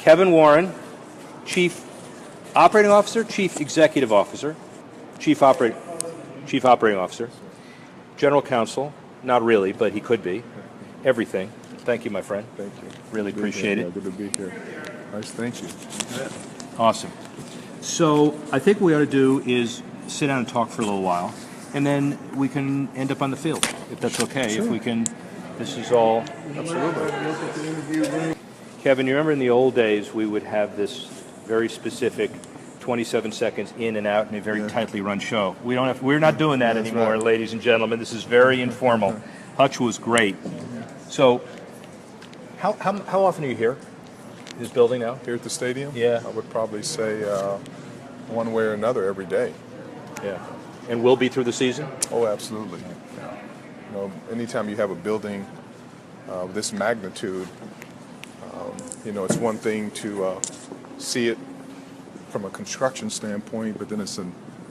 Kevin Warren, Chief Operating Officer, Chief Executive Officer, Chief Operating Officer, General Counsel, not really, but he could be, everything. Thank you, my friend. Thank you. Really appreciate it. Good to be here. Nice, thank you. Awesome. So I think what we ought to do is sit down and talk for a little while, and then we can end up on the field, if that's okay. Sure. If we can, this is all. Absolutely. Kevin, you remember in the old days we would have this very specific 27 seconds in and out in a very tightly run show. We're not doing that anymore, right. Ladies and gentlemen. This is very informal. Hutch was great. So, how often are you here? This building now? Here at the stadium? Yeah. I would probably say one way or another every day. Yeah. And will be through the season? Oh, absolutely. Yeah. You know, anytime you have a building of this magnitude, you know, it's one thing to see it from a construction standpoint, but then it's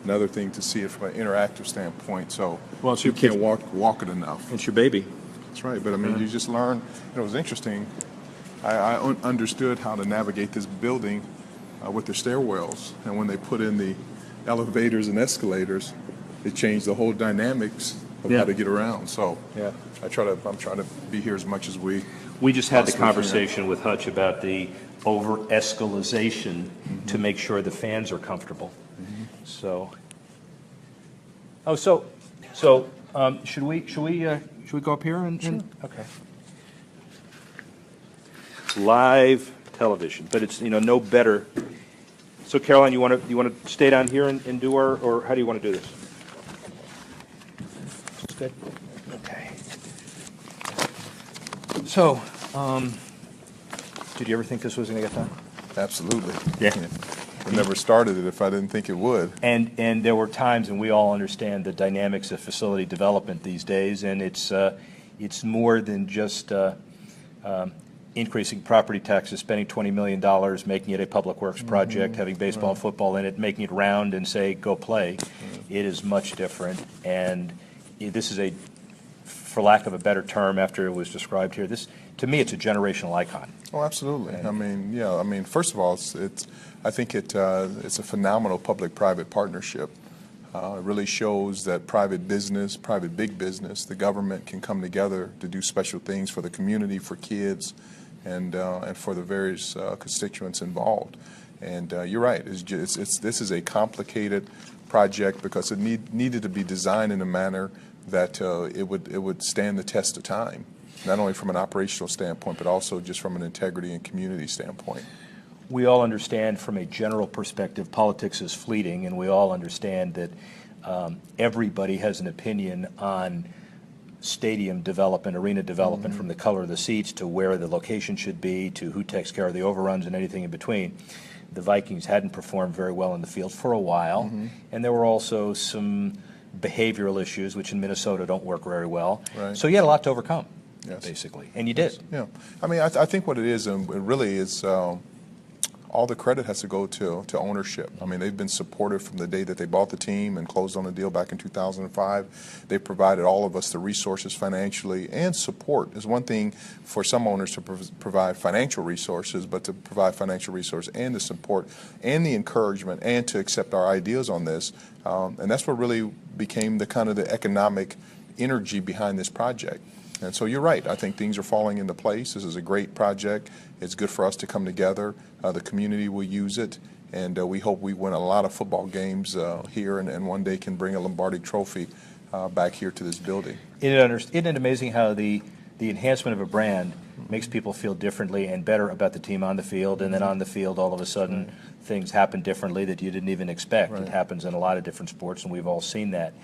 another thing to see it from an interactive standpoint. So well, it's you can't walk it enough. It's your baby. That's right. But I mean, you just learn. It was interesting. I understood how to navigate this building with the stairwells, and when they put in the elevators and escalators, it changed the whole dynamics of how to get around. So I'm trying to be here as much as we. We just had the conversation with Hutch about the over-escalation to make sure the fans are comfortable. So, should we go up here and Sure. Okay. Live television, but it's no better. So Caroline, you want to stay down here and do our, or how do you want to do this? Good. Okay. So, did you ever think this was going to get done? Absolutely. Yeah. I never started it if I didn't think it would. And there were times, and we all understand the dynamics of facility development these days, and it's more than just increasing property taxes, spending $20 million, making it a public works project, having baseball and football in it, making it round and say, go play. It is much different, and this is for lack of a better term, after it was described here, to me, it's a generational icon. Oh, absolutely. I mean, first of all, I think it's a phenomenal public-private partnership. It really shows that private business, private big business, the government can come together to do special things for the community, for kids, and for the various constituents involved. And you're right. This is a complicated project because it needed to be designed in a manner that it would stand the test of time, not only from an operational standpoint, but also just from an integrity and community standpoint. We all understand from a general perspective politics is fleeting, and we all understand that everybody has an opinion on stadium development, arena development, from the color of the seats to where the location should be to who takes care of the overruns and anything in between. The Vikings hadn't performed very well in the field for a while, and there were also some behavioral issues, which in Minnesota don't work very well. Right. So you had a lot to overcome, basically, and you did. Yeah. I mean, I think what it is, it really is, all the credit has to go to ownership. I mean, they've been supportive from the day that they bought the team and closed on the deal back in 2005. They provided all of us the resources financially and support. It's one thing for some owners to provide financial resources, but to provide financial resource and the support and the encouragement and to accept our ideas on this. And that's what really became the kind of the economic energy behind this project. And so you're right. I think things are falling into place. This is a great project. It's good for us to come together. The community will use it, and we hope we win a lot of football games here and one day can bring a Lombardi trophy back here to this building. Isn't it amazing how the enhancement of a brand makes people feel differently and better about the team on the field, and then on the field all of a sudden things happen differently that you didn't even expect. It happens in a lot of different sports, and we've all seen that.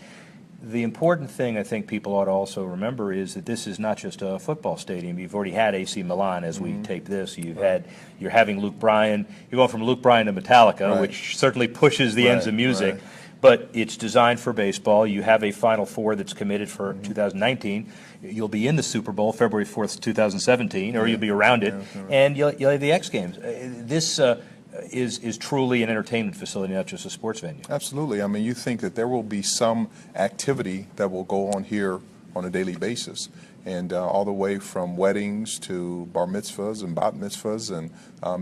The important thing I think people ought to also remember is that this is not just a football stadium. You've already had AC Milan as we tape this. You're having Luke Bryan. You're going from Luke Bryan to Metallica, which certainly pushes the ends of music. But it's designed for baseball. You have a Final Four that's committed for 2019. You'll be in the Super Bowl February 4th, 2017, or you'll be around it, and you'll have the X Games. This is truly an entertainment facility, not just a sports venue. Absolutely. I mean, you think that there will be some activity that will go on here on a daily basis. and all the way from weddings to bar mitzvahs and bat mitzvahs and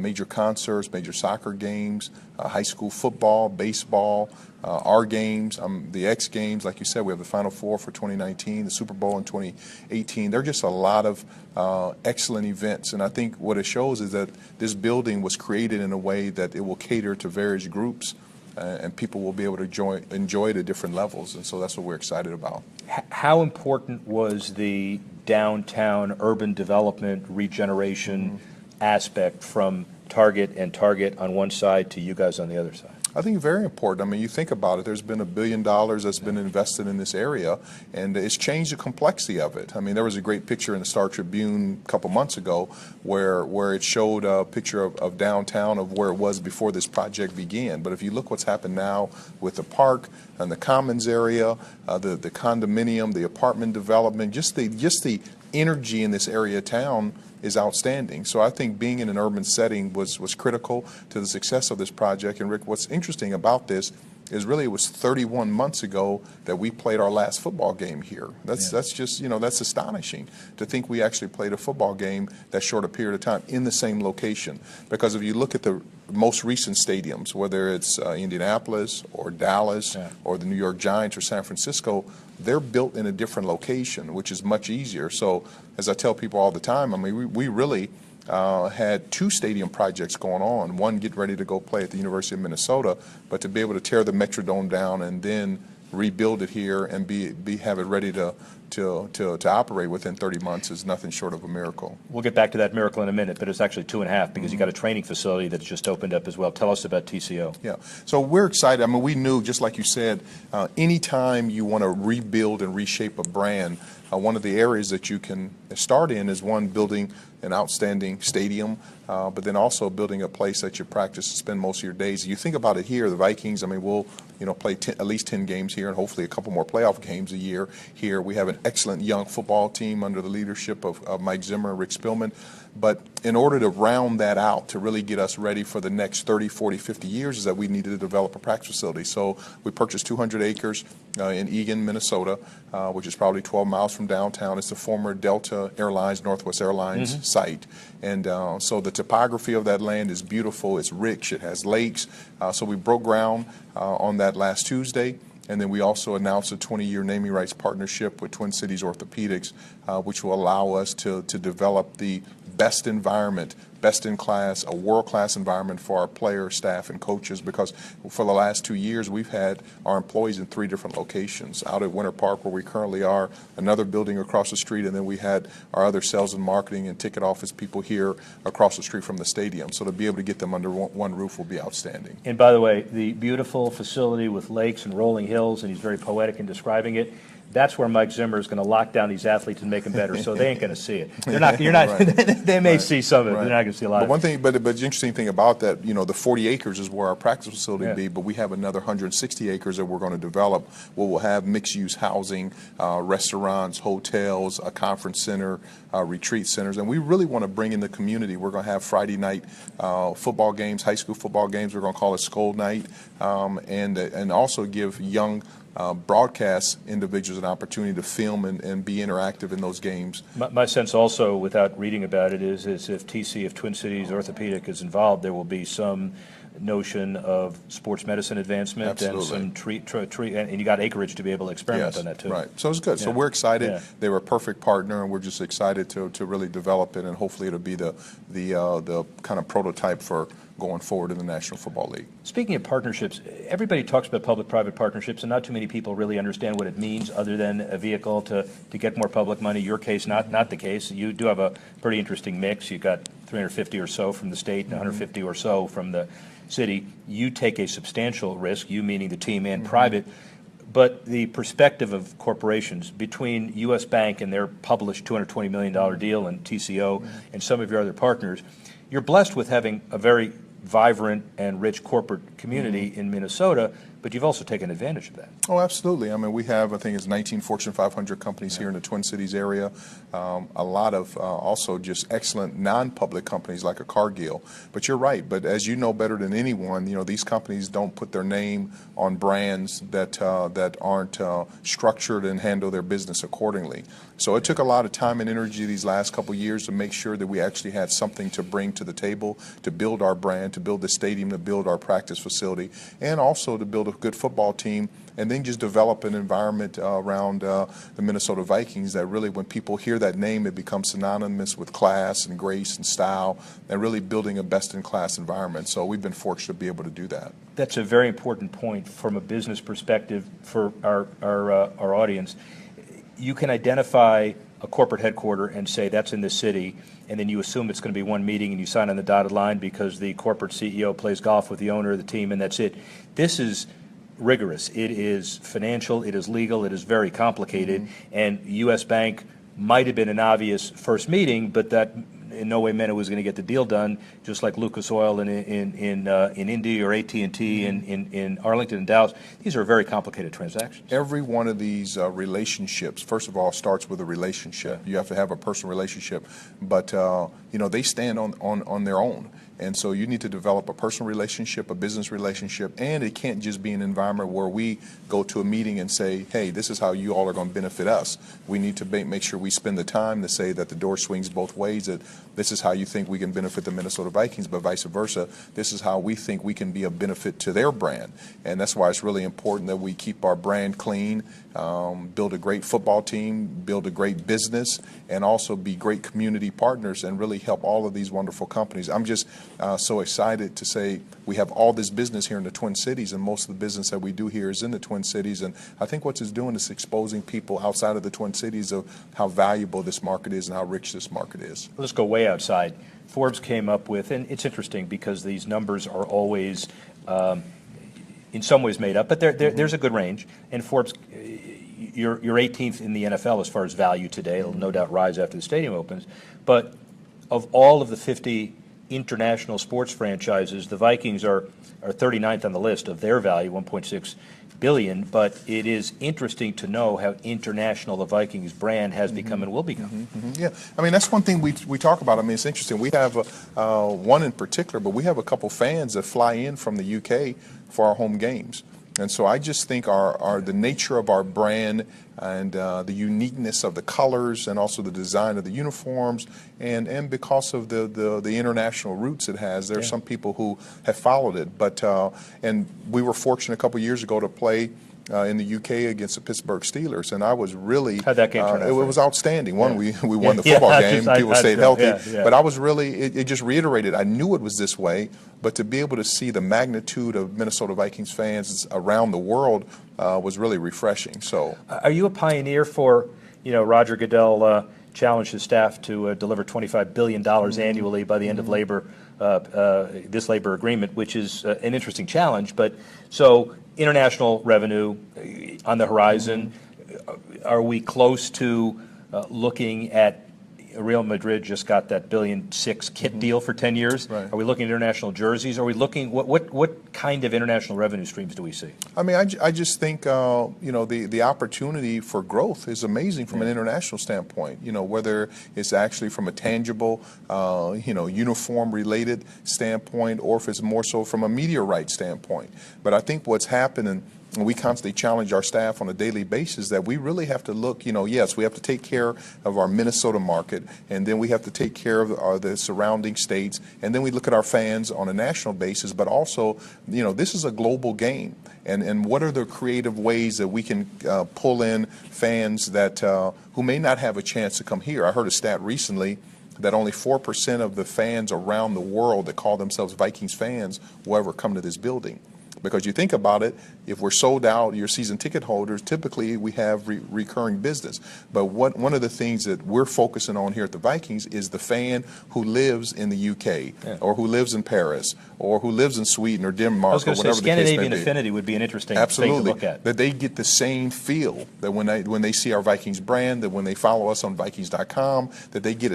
major concerts, major soccer games, high school football, baseball, our games, the X Games. Like you said, we have the Final Four for 2019, the Super Bowl in 2018. There are just a lot of excellent events, and I think what it shows is that this building was created in a way that it will cater to various groups, and people will be able to enjoy it at different levels, and so that's what we're excited about. How important was the downtown urban development regeneration aspect from Target on one side to you guys on the other side? I think very important. I mean, you think about it, there's been $1 billion that's been invested in this area, and it's changed the complexity of it. I mean, there was a great picture in the Star Tribune a couple months ago where it showed a picture of downtown of where it was before this project began. But if you look what's happened now with the park and the commons area, the condominium, the apartment development, just the energy in this area of town is outstanding. So I think being in an urban setting was critical to the success of this project. And Rick, what's interesting about this is really it was 31 months ago that we played our last football game here. That's just, that's astonishing to think we actually played a football game that short a period of time in the same location. Because if you look at the most recent stadiums, whether it's Indianapolis or Dallas or the New York Giants or San Francisco, they're built in a different location, which is much easier. So as I tell people all the time, I mean, we really had 2 stadium projects going on. One getting ready to go play at the University of Minnesota, but to be able to tear the Metrodome down and then rebuild it here and have it ready to operate within 30 months is nothing short of a miracle. We'll get back to that miracle in a minute, but it's actually 2.5 because you got a training facility that's just opened up as well. Tell us about TCO. Yeah, so we're excited. I mean, we knew, just like you said, anytime you want to rebuild and reshape a brand, one of the areas that you can start in is one, building an outstanding stadium, but then also building a place that you practice and spend most of your days. You think about it here, the Vikings, I mean, we'll play at least 10 games here and hopefully a couple more playoff games a year here. We have an excellent young football team under the leadership of Mike Zimmer and Rick Spielman. But in order to round that out, to really get us ready for the next 30, 40, 50 years, is that we needed to develop a practice facility. So we purchased 200 acres in Eagan, Minnesota, which is probably 12 miles from downtown. It's the former Delta Airlines, Northwest Airlines site. And so the topography of that land is beautiful. It's rich. It has lakes. So we broke ground on that last Tuesday. And then we also announced a 20-year naming rights partnership with Twin Cities Orthopedics, which will allow us to develop the best environment, best in class, a world-class environment for our players, staff, and coaches, because for the last 2 years we've had our employees in 3 different locations, out at Winter Park where we currently are, another building across the street, and then we had our other sales and marketing and ticket office people here across the street from the stadium. So to be able to get them under one roof will be outstanding. And by the way, the beautiful facility with lakes and rolling hills, and he's very poetic in describing it, that's where Mike Zimmer is going to lock down these athletes and make them better. So they ain't going to see it. They're not. You're not. They may see some of it. But they're not going to see a lot. But one thing, but the interesting thing about that, the 40 acres is where our practice facility will be. But we have another 160 acres that we're going to develop, where we'll have mixed-use housing, restaurants, hotels, a conference center, retreat centers, and we really want to bring in the community. We're going to have Friday night football games, high school football games. We're going to call it Skull Night, and also give young broadcast individuals an opportunity to film and be interactive in those games. My sense also, without reading about it, is if Twin Cities Orthopedic is involved, there will be some notion of sports medicine advancement. Absolutely. And some and you got acreage to be able to experiment on that too. Right. So it's good. So we're excited. They were a perfect partner, and we're just excited to really develop it, and hopefully it'll be the kind of prototype for going forward in the National Football League. Speaking of partnerships, everybody talks about public-private partnerships, and not too many people really understand what it means other than a vehicle to get more public money. Your case, not the case. You do have a pretty interesting mix. You've got 350 or so from the state and 150 or so from the city. You take a substantial risk, you meaning the team and private, but the perspective of corporations between U.S. Bank and their published $220 million deal and TCO and some of your other partners, you're blessed with having a very vibrant and rich corporate community in Minnesota, but you've also taken advantage of that. Oh, absolutely. I mean, we have, I think it's 19 Fortune 500 companies here in the Twin Cities area. A lot of also just excellent non-public companies like a Cargill. But you're right. But as you know better than anyone, these companies don't put their name on brands that aren't structured and handle their business accordingly. So it took a lot of time and energy these last couple of years to make sure that we actually had something to bring to the table, to build our brand, to build the stadium, to build our practice facility, and also to build a good football team, and then just develop an environment around the Minnesota Vikings that really, when people hear that name, it becomes synonymous with class and grace and style, and really building a best-in-class environment. So we've been fortunate to be able to do that. That's a very important point from a business perspective for our audience. You can identify a corporate headquarter and say that's in this city, and then you assume it's going to be one meeting and you sign on the dotted line because the corporate CEO plays golf with the owner of the team, and that's it. This is rigorous. It is financial, it is legal, it is very complicated, and U.S. Bank might have been an obvious first meeting, but that in no way meant it was going to get the deal done, just like Lucas Oil in Indy or AT&T in Arlington and Dallas. These are very complicated transactions. Every one of these relationships, first of all, starts with a relationship. You have to have a personal relationship, but they stand on their own. And so you need to develop a personal relationship, a business relationship, and it can't just be an environment where we go to a meeting and say, hey, this is how you all are going to benefit us. We need to make sure we spend the time to say that the door swings both ways, that this is how you think we can benefit the Minnesota Vikings, but vice versa. This is how we think we can be a benefit to their brand. And that's why it's really important that we keep our brand clean, build a great football team, build a great business, and also be great community partners and really help all of these wonderful companies. I'm just so excited to say we have all this business here in the Twin Cities, and most of the business that we do here is in the Twin Cities. And I think what it's doing is exposing people outside of the Twin Cities of how valuable this market is and how rich this market is. Let's go way outside. Forbes came up with, and it's interesting because these numbers are always in some ways made up, but there's a good range. And Forbes, you're 18th in the NFL as far as value today. It'll no doubt rise after the stadium opens. But of all of the 50 international sports franchises, the Vikings are 39th on the list of their value, 1.6 billion. But it is interesting to know how international the Vikings brand has become and will become. Yeah, I mean, that's one thing we talk about. I mean, it's interesting. We have one in particular, but we have a couple fans that fly in from the UK for our home games. And so I just think the nature of our brand and the uniqueness of the colors and also the design of the uniforms and because of the international roots it has, there are some people who have followed it. But and we were fortunate a couple years ago to play in the UK against the Pittsburgh Steelers, and I was really how'd that game turn out? It was outstanding. One, we won the football game. People stayed healthy, but I was really it just reiterated. I knew it was this way, but to be able to see the magnitude of Minnesota Vikings fans around the world was really refreshing. So, are you a pioneer for Roger Goodell challenged his staff to deliver $25 billion annually by the end of this labor agreement, which is an interesting challenge. But so international revenue on the horizon. Are we close to looking at Real Madrid just got that $1.6 billion kit deal for 10 years? Right. Are we looking at international jerseys? Are we looking what kind of international revenue streams do we see? I mean, I just think the opportunity for growth is amazing from an international standpoint. Whether it's actually from a tangible, uniform related standpoint, or if it's more so from a media rights standpoint. But I think what's happening. And we constantly challenge our staff on a daily basis that we really have to look, yes, we have to take care of our Minnesota market, and then we have to take care of the surrounding states, and then we look at our fans on a national basis, but also, this is a global game. And what are the creative ways that we can pull in fans that who may not have a chance to come here? I heard a stat recently that only 4% of the fans around the world that call themselves Vikings fans will ever come to this building. Because you think about it, if we're sold out, your season ticket holders, typically we have recurring business. But one of the things that we're focusing on here at the Vikings is the fan who lives in the UK or who lives in Paris or who lives in Sweden or Denmark. I was going to say Scandinavian affinity would be an interesting thing to look at. That they get the same feel that when they see our Vikings brand, that when they follow us on Vikings.com, that they get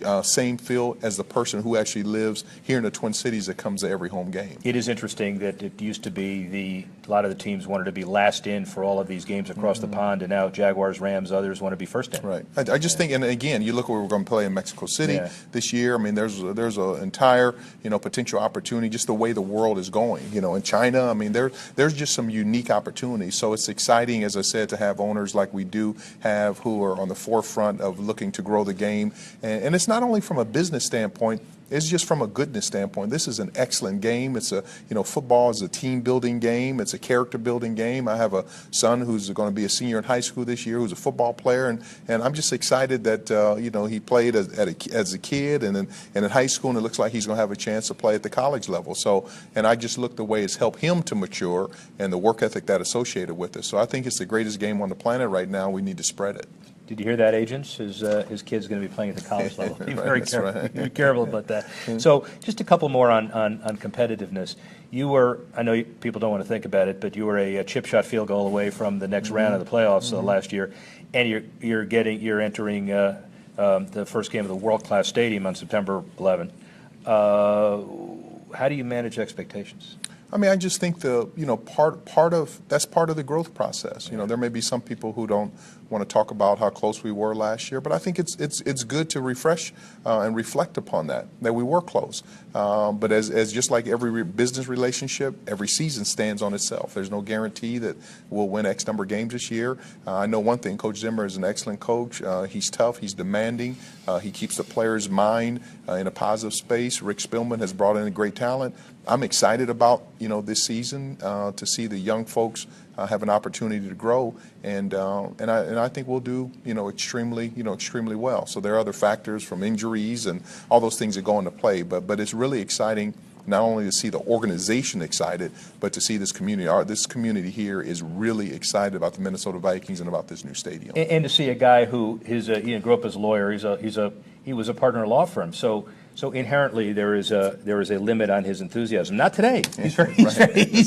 a same feel as the person who actually lives here in the Twin Cities that comes to every home game. It is interesting that used to be a lot of the teams wanted to be last in for all of these games across the pond, and now Jaguars, Rams, others want to be first in. Right. I just think, and again, you look where we're going to play in Mexico City this year. I mean, there's an entire potential opportunity just the way the world is going. In China, I mean, there's just some unique opportunities. So it's exciting, as I said, to have owners like we do have who are on the forefront of looking to grow the game, and it's not only from a business standpoint. It's just from a goodness standpoint. This is an excellent game. It's football is a team building game. It's a character building game. I have a son who's going to be a senior in high school this year who's a football player, and I'm just excited that he played as a kid and in high school, and it looks like he's going to have a chance to play at the college level. So, and I just look the way it's helped him to mature and the work ethic that associated with it. So I think it's the greatest game on the planet right now. We need to spread it. Did you hear that, agents? His kid's going to be playing at the college level. Be very careful. Be careful about that. So, just a couple more on competitiveness. You were, I know people don't want to think about it, but you were a chip shot field goal away from the next round of the playoffs last year, and you're entering the first game of the world-class stadium on September 11. How do you manage expectations? I mean, I just think part of the growth process. There may be some people who don't want to talk about how close we were last year, but I think it's good to refresh and reflect upon that we were close. But as just like every business relationship, every season stands on itself. There's no guarantee that we'll win X number of games this year. I know one thing: Coach Zimmer is an excellent coach. He's tough. He's demanding. He keeps the player's mind in a positive space. Rick Spielman has brought in a great talent. I'm excited about this season to see the young folks have an opportunity to grow, and I think we'll do extremely well. So there are other factors from injuries and all those things that go into play, but it's really exciting not only to see the organization excited, but to see this community. This community here is really excited about the Minnesota Vikings and about this new stadium. And to see a guy who he grew up as a lawyer. He was a partner in a law firm. So inherently there is a limit on his enthusiasm. Not today. He's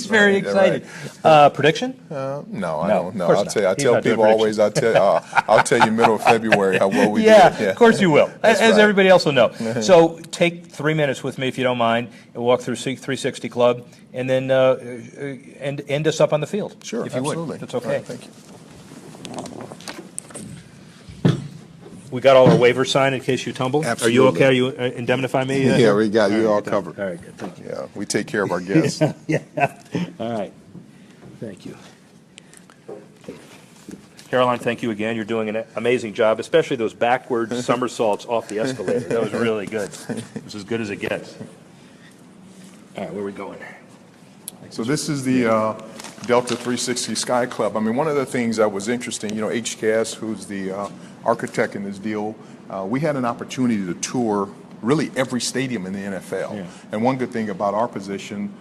very excited. Right. Prediction? No, I don't know. I tell people always. I'll tell you middle of February how well we do. Yeah, of course you will, as everybody else will know. So take 3 minutes with me, if you don't mind, and walk through 360 Club, and then end us up on the field. Sure, if you absolutely. would. That's okay. Right, thank you. We got all our waivers signed in case you tumble? Absolutely. Are you okay? Are you indemnify me? Yeah, we got you all covered. All right, good. Thank you. Yeah, we take care of our guests. Yeah. All right. Thank you. Caroline, thank you again. You're doing an amazing job, especially those backwards somersaults off the escalator. That was really good. It was as good as it gets. All right, where are we going? So this is the Delta 360 Sky Club. I mean, one of the things that was interesting, HKS, who's the architect in this deal, we had an opportunity to tour really every stadium in the NFL. Yeah. And one good thing about our position,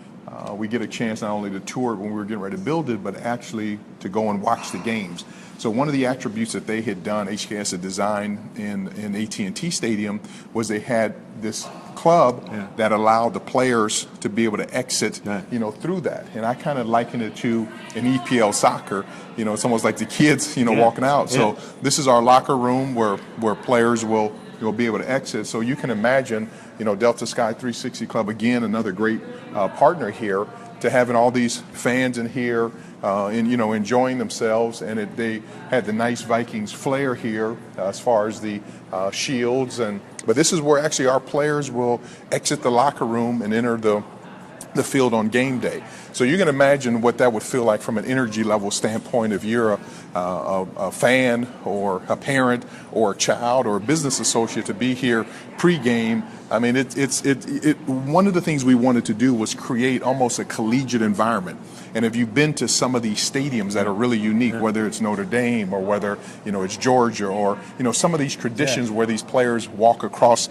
we get a chance not only to tour it when we were getting ready to build it, but actually to go and watch the games. So one of the attributes that they had done, HKS had designed in AT&T Stadium, was they had this club that allowed the players to be able to exit, through that. And I kind of liken it to an EPL soccer. It's almost like the kids, walking out. So this is our locker room where players will be able to exit. So you can imagine, Delta Sky 360 Club, again, another great partner here, to having all these fans in here, enjoying themselves, and they had the nice Vikings flair here as far as the shields, but this is where actually our players will exit the locker room and enter the field on game day. So you can imagine what that would feel like from an energy level standpoint if you're a fan or a parent or a child or a business associate to be here pre-game. I mean, one of the things we wanted to do was create almost a collegiate environment. And if you've been to some of these stadiums that are really unique, whether it's Notre Dame or whether, it's Georgia or, some of these traditions where these players walk across,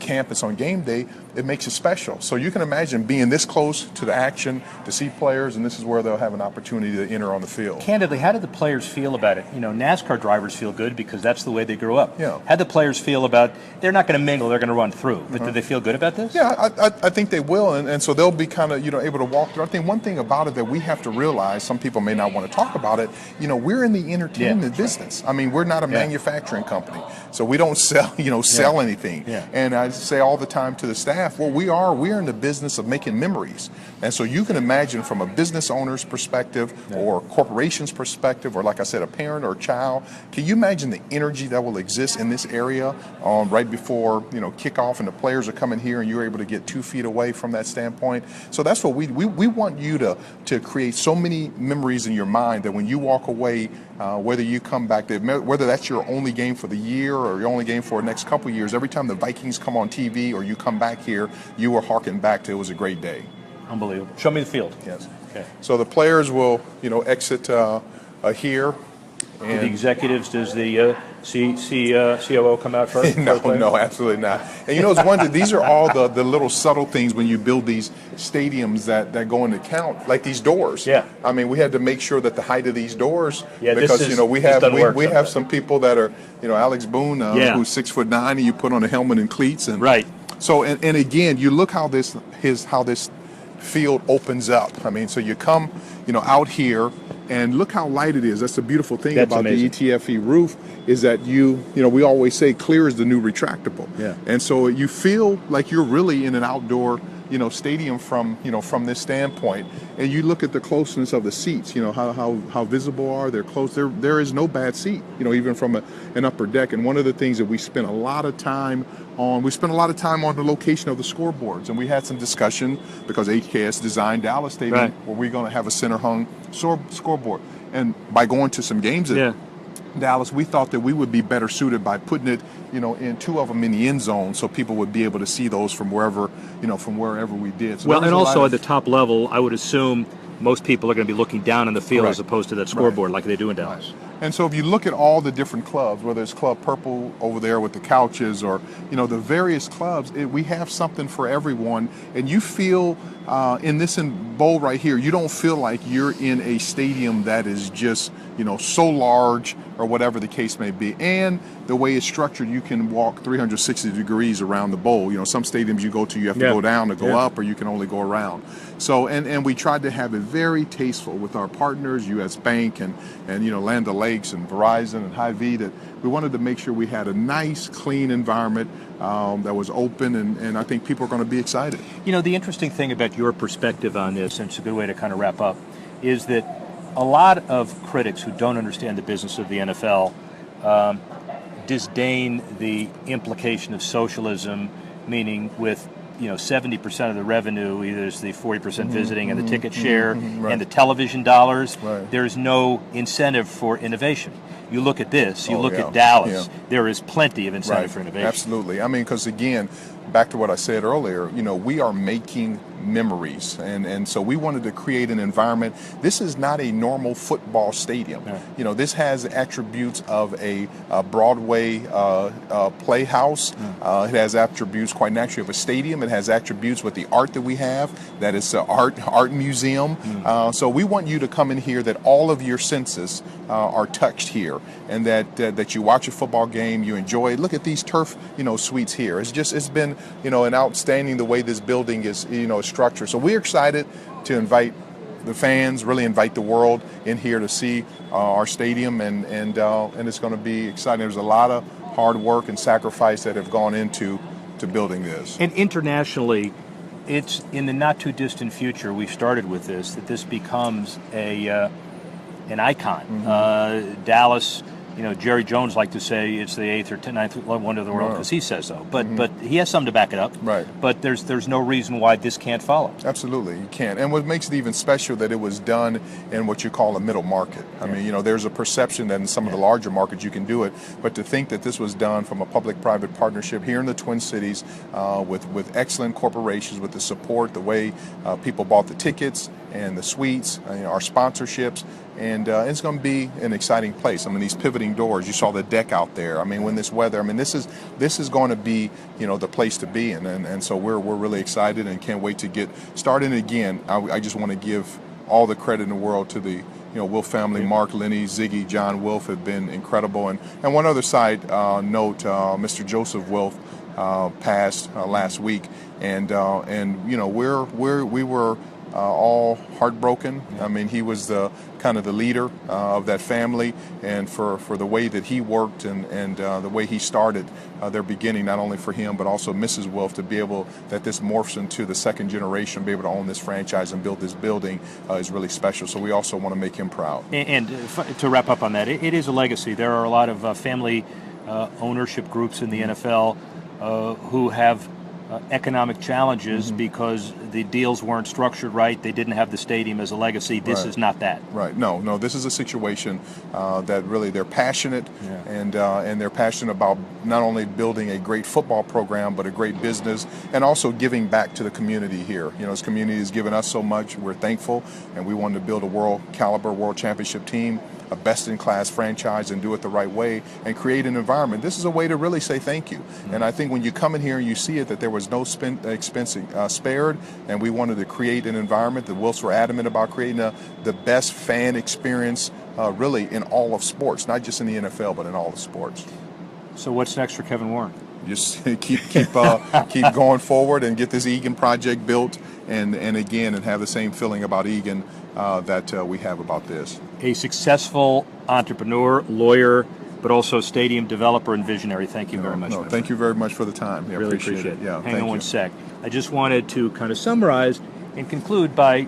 campus on game day, it makes it special. So you can imagine being this close to the action, to see players, and this is where they'll have an opportunity to enter on the field. Candidly, how did the players feel about it? NASCAR drivers feel good because that's the way they grew up. Yeah. How did the players feel about, they're not going to mingle, they're going to run through. The But do they feel good about this? Yeah, I think they will, and so they'll be kind of able to walk through. I think one thing about it that we have to realize, some people may not want to talk about it. We're in the entertainment business. I mean, we're not a manufacturing company, so we don't sell anything. Yeah. And I say all the time to the staff, well, we're in the business of making memories, and so you can imagine from a business owner's perspective or corporation's perspective, or like I said, a parent or a child. Can you imagine the energy that will exist in this area right before kickoff, and the players are coming here, and you're able to get 2 feet away from that standpoint? So that's what we want you to create so many memories in your mind that when you walk away, whether you come back there, whether that's your only game for the year or your only game for the next couple of years, every time the Vikings come on TV or you come back here, you will harken back to it was a great day. Unbelievable. Show me the field. Yes. Okay. So the players will exit here. Do the executives, does the COO come out first? No, absolutely not. And it's one thing, these are all the little subtle things when you build these stadiums that go into account, like these doors. Yeah. I mean, we had to make sure that the height of these doors, because we have some people that are, Alex Boone, who's 6'9", and you put on a helmet and cleats, and right. So and again, you look how this field opens up. I mean, so you come, out here, and look how light it is. That's the beautiful thing about amazing. the ETFE roof is that we always say clear is the new retractable. Yeah. And so you feel like you're really in an outdoor, stadium from this standpoint. And you look at the closeness of the seats, how visible are they're close. There is no bad seat, even from an upper deck. And one of the things that we spent a lot of time on the location of the scoreboards. And we had some discussion because HKS designed Dallas Stadium where we're going to have a center hung scoreboard. And by going to some games at Dallas, we thought that we would be better suited by putting it, in 2 of them in the end zone, so people would be able to see those from wherever we did. So well, and also at the top level, I would assume most people are going to be looking down on the field Correct. as opposed to that scoreboard like they do in Dallas. Right. And so if you look at all the different clubs, whether it's Club Purple over there with the couches or, the various clubs, we have something for everyone. And you feel in this bowl right here, you don't feel like you're in a stadium that is just, so large or whatever the case may be. And the way it's structured, you can walk 360 degrees around the bowl. Some stadiums you go to, you have to go down to go up, or you can only go around. So, and we tried to have it very tasteful with our partners, U.S. Bank and Land O'Lakes and Verizon and Hy-Vee, that we wanted to make sure we had a nice, clean environment that was open, and I think people are going to be excited. The interesting thing about your perspective on this, and it's a good way to kind of wrap up, is that a lot of critics who don't understand the business of the NFL disdain the implication of socialism, meaning with 70% of the revenue, either is the 40% visiting and the ticket share and the television dollars, there's no incentive for innovation. You look at this, you look at Dallas, there is plenty of incentive for innovation. Absolutely. I mean, because again, back to what I said earlier, we are making memories, and so we wanted to create an environment. This is not a normal football stadium. This has attributes of a Broadway playhouse. It has attributes quite naturally of a stadium. It has attributes with the art that we have, that is an art museum. So we want you to come in here that all of your senses are touched here, and that you watch a football game, you enjoy it. Look at these turf suites here. It's been an outstanding the way this building is structured. So we're excited to invite the fans, really invite the world in here to see our stadium, and it's going to be exciting. There's a lot of hard work and sacrifice that have gone into building this. And internationally, it's in the not too distant future. We started with this becomes an icon. Dallas. Jerry Jones liked to say it's the 8th or 9th wonder of the world because he says so. But he has something to back it up. Right. But there's no reason why this can't follow. Absolutely, you can't. And what makes it even special that it was done in what you call a middle market. I mean, there's a perception that in some of the larger markets you can do it, but to think that this was done from a public-private partnership here in the Twin Cities with excellent corporations, with the support, the way people bought the tickets and the suites, our sponsorships. And it's going to be an exciting place. I mean, these pivoting doors, you saw the deck out there. I mean, when this weather, I mean, this is going to be, the place to be in. And so we're really excited and can't wait to get started. And again, I just want to give all the credit in the world to the Wilf family. Mark, Lenny, Ziggy, John Wilf have been incredible. And one other side note, Mr. Joseph Wilf, passed last week, and you know we were all heartbroken. I mean, he was the kind of the leader of that family, and for the way that he worked and the way he started their beginning, not only for him but also Mrs. Wolf, to be able that this morphs into the second generation, be able to own this franchise and build this building is really special. So we also want to make him proud. And to wrap up on that, it is a legacy. There are a lot of family ownership groups in the NFL who have economic challenges because the deals weren't structured right. They didn't have the stadium as a legacy. This is not that. Right. No. This is a situation that really they're passionate, and they're passionate about not only building a great football program but a great business, and also giving back to the community here. You know, this community has given us so much. We're thankful, and we wanted to build a world caliber, world championship team, a best-in-class franchise, and do it the right way and create an environment. This is a way to really say thank you. And I think when you come in here and you see it, that there was no expense spared, and we wanted to create an environment. The Wilfs were adamant about creating the best fan experience really in all of sports, not just in the NFL, but in all of sports. So what's next for Kevin Warren? Just keep going forward and get this Egan project built, and have the same feeling about Egan that we have about this. A successful entrepreneur, lawyer, but also stadium developer and visionary. Thank you very much. Thank you very much for the time. Yeah, really appreciate it. Yeah, hang on one sec. I just wanted to kind of summarize and conclude by,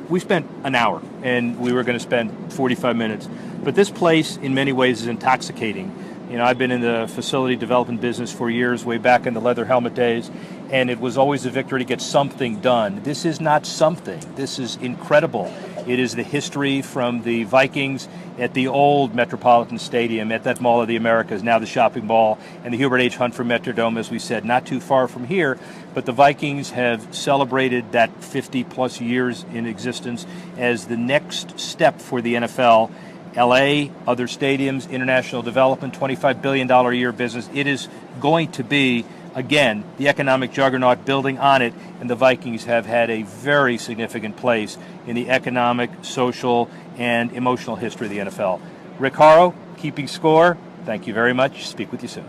we spent an hour and we were going to spend 45 minutes, but this place in many ways is intoxicating. You know, I've been in the facility development business for years, way back in the leather helmet days, and it was always a victory to get something done. This is not something. This is incredible. It is the history from the Vikings at the old Metropolitan Stadium, at that Mall of the Americas, now the shopping mall, and the Hubert H. Humphrey Metrodome, as we said, not too far from here. But the Vikings have celebrated that 50-plus years in existence as the next step for the NFL. LA, other stadiums, international development, $25 billion a year business. It is going to be, again, the economic juggernaut building on it, and the Vikings have had a very significant place in the economic, social, and emotional history of the NFL. Rick Horrow, keeping score. Thank you very much. Speak with you soon.